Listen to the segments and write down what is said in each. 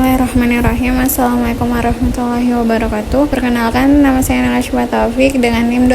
Bismillahirrahmanirrahim. Assalamualaikum warahmatullahi wabarakatuh. Perkenalkan, nama saya Nashwa Taufik dengan NIM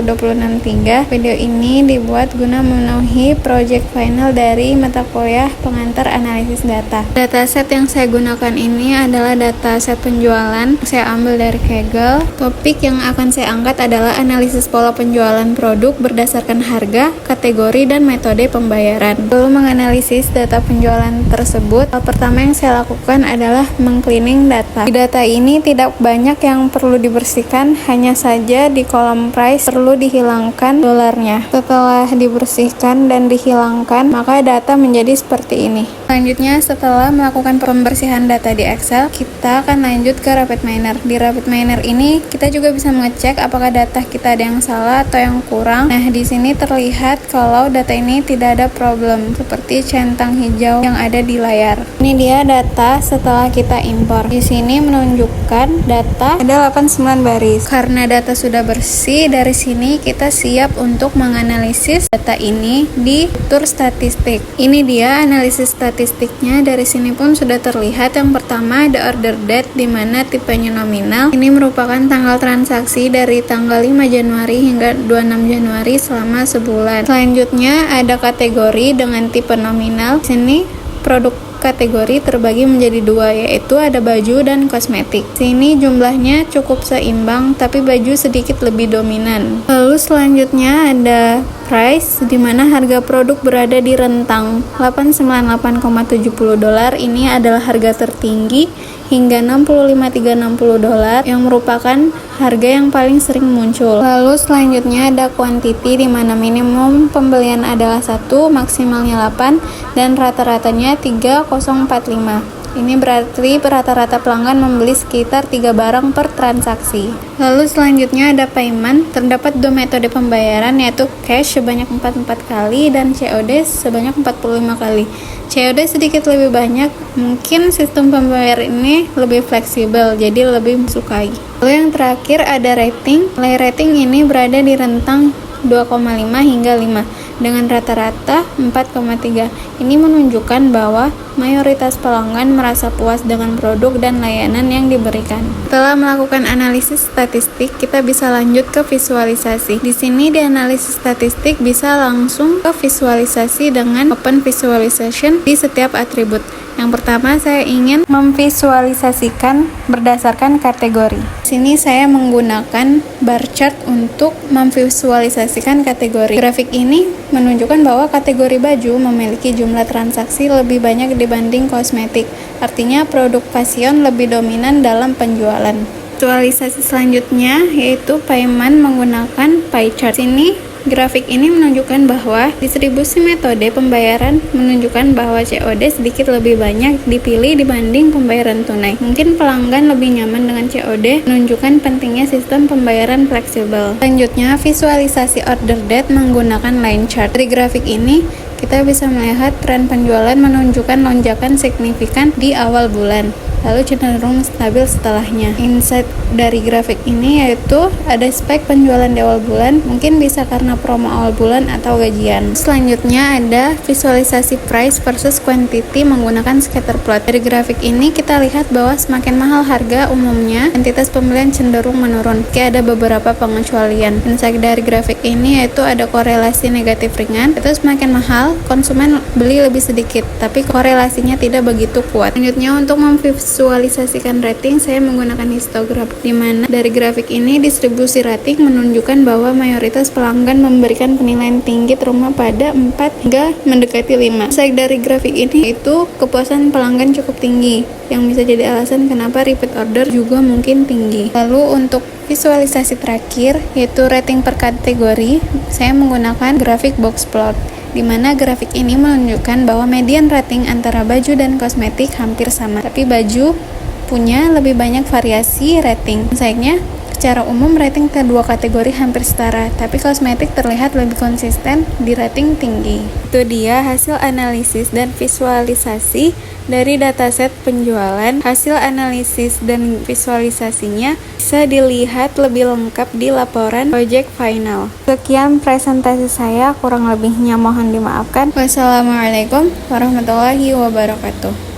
2310102063. Video ini dibuat guna memenuhi project final dari mata kuliah pengantar analisis data. Dataset yang saya gunakan ini adalah dataset penjualan. Saya ambil dari Kaggle. Topik yang akan saya angkat adalah analisis pola penjualan produk berdasarkan harga, kategori, dan metode pembayaran. Lalu menganalisis data penjualan tersebut, hal pertama yang saya lakukan adalah mengcleaning data. Di data ini tidak banyak yang perlu dibersihkan, hanya saja di kolom price perlu dihilangkan dolarnya. Setelah dibersihkan dan dihilangkan, maka data menjadi seperti ini. Selanjutnya, setelah melakukan pembersihan data di Excel, kita akan lanjut ke RapidMiner. Di RapidMiner ini kita juga bisa mengecek apakah data kita ada yang salah atau yang kurang. Nah, di sini terlihat kalau data ini tidak ada problem, seperti centang hijau yang ada di layar. Ini dia data setelah kita impor. Di sini menunjukkan data ada 89 baris. Karena data sudah bersih, dari sini kita siap untuk menganalisis data ini di fitur statistik. Ini dia analisis statistiknya. Dari sini pun sudah terlihat. Yang pertama ada order date, di mana tipenya nominal. Ini merupakan tanggal transaksi dari tanggal 5 Januari hingga 26 Januari selama sebulan. Selanjutnya ada kategori dengan tipe nominal. Di sini produk kategori terbagi menjadi dua, yaitu ada baju dan kosmetik. Sini jumlahnya cukup seimbang, tapi baju sedikit lebih dominan. Lalu selanjutnya ada price, di mana harga produk berada di rentang $898,70. Ini adalah harga tertinggi hingga $65,360 yang merupakan harga yang paling sering muncul. Lalu selanjutnya ada quantity, di mana minimum pembelian adalah 1, maksimalnya 8, dan rata-ratanya 3045. Ini berarti rata-rata pelanggan membeli sekitar 3 barang per transaksi. Lalu selanjutnya ada payment. Terdapat dua metode pembayaran, yaitu cash sebanyak 44 kali dan COD sebanyak 45 kali. COD sedikit lebih banyak, mungkin sistem pembayaran ini lebih fleksibel, jadi lebih disukai. Lalu yang terakhir ada rating. Nilai rating ini berada di rentang 2,5 hingga 5 dengan rata-rata 4,3. Ini menunjukkan bahwa mayoritas pelanggan merasa puas dengan produk dan layanan yang diberikan. Setelah melakukan analisis statistik, kita bisa lanjut ke visualisasi. Di sini di analisis statistik bisa langsung ke visualisasi dengan open visualization di setiap atribut. Yang pertama, saya ingin memvisualisasikan berdasarkan kategori. Di sini saya menggunakan bar chart untuk memvisualisasikan kategori. Grafik ini menunjukkan bahwa kategori baju memiliki jumlah transaksi lebih banyak dibanding kosmetik. Artinya produk fashion lebih dominan dalam penjualan. Visualisasi selanjutnya yaitu payment menggunakan pie chart. Sini grafik ini menunjukkan bahwa distribusi metode pembayaran menunjukkan bahwa COD sedikit lebih banyak dipilih dibanding pembayaran tunai. Mungkin pelanggan lebih nyaman dengan COD, menunjukkan pentingnya sistem pembayaran fleksibel. Selanjutnya, visualisasi order date menggunakan line chart. Dari grafik ini, kita bisa melihat tren penjualan menunjukkan lonjakan signifikan di awal bulan, lalu cenderung stabil setelahnya. Insight dari grafik ini yaitu ada spike penjualan di awal bulan, mungkin bisa karena promo awal bulan atau gajian. Selanjutnya ada visualisasi price versus quantity menggunakan scatter plot. Dari grafik ini kita lihat bahwa semakin mahal harga, umumnya kuantitas pembelian cenderung menurun. Meski ada beberapa pengecualian. Insight dari grafik ini yaitu ada korelasi negatif ringan, itu semakin mahal konsumen beli lebih sedikit, tapi korelasinya tidak begitu kuat. Selanjutnya, untuk memvisualisasikan rating, saya menggunakan histogram, di mana dari grafik ini distribusi rating menunjukkan bahwa mayoritas pelanggan memberikan penilaian tinggi terutama pada 4 hingga mendekati 5. Insight dari grafik ini itu kepuasan pelanggan cukup tinggi, yang bisa jadi alasan kenapa repeat order juga mungkin tinggi. Lalu untuk visualisasi terakhir yaitu rating per kategori, saya menggunakan grafik box plot, di mana grafik ini menunjukkan bahwa median rating antara baju dan kosmetik hampir sama, tapi baju punya lebih banyak variasi rating. Sayangnya, secara umum rating kedua kategori hampir setara, tapi kosmetik terlihat lebih konsisten di rating tinggi. Itu dia hasil analisis dan visualisasi dari dataset penjualan. Hasil analisis dan visualisasinya bisa dilihat lebih lengkap di laporan project final. Sekian presentasi saya, kurang lebihnya mohon dimaafkan. Wassalamualaikum warahmatullahi wabarakatuh.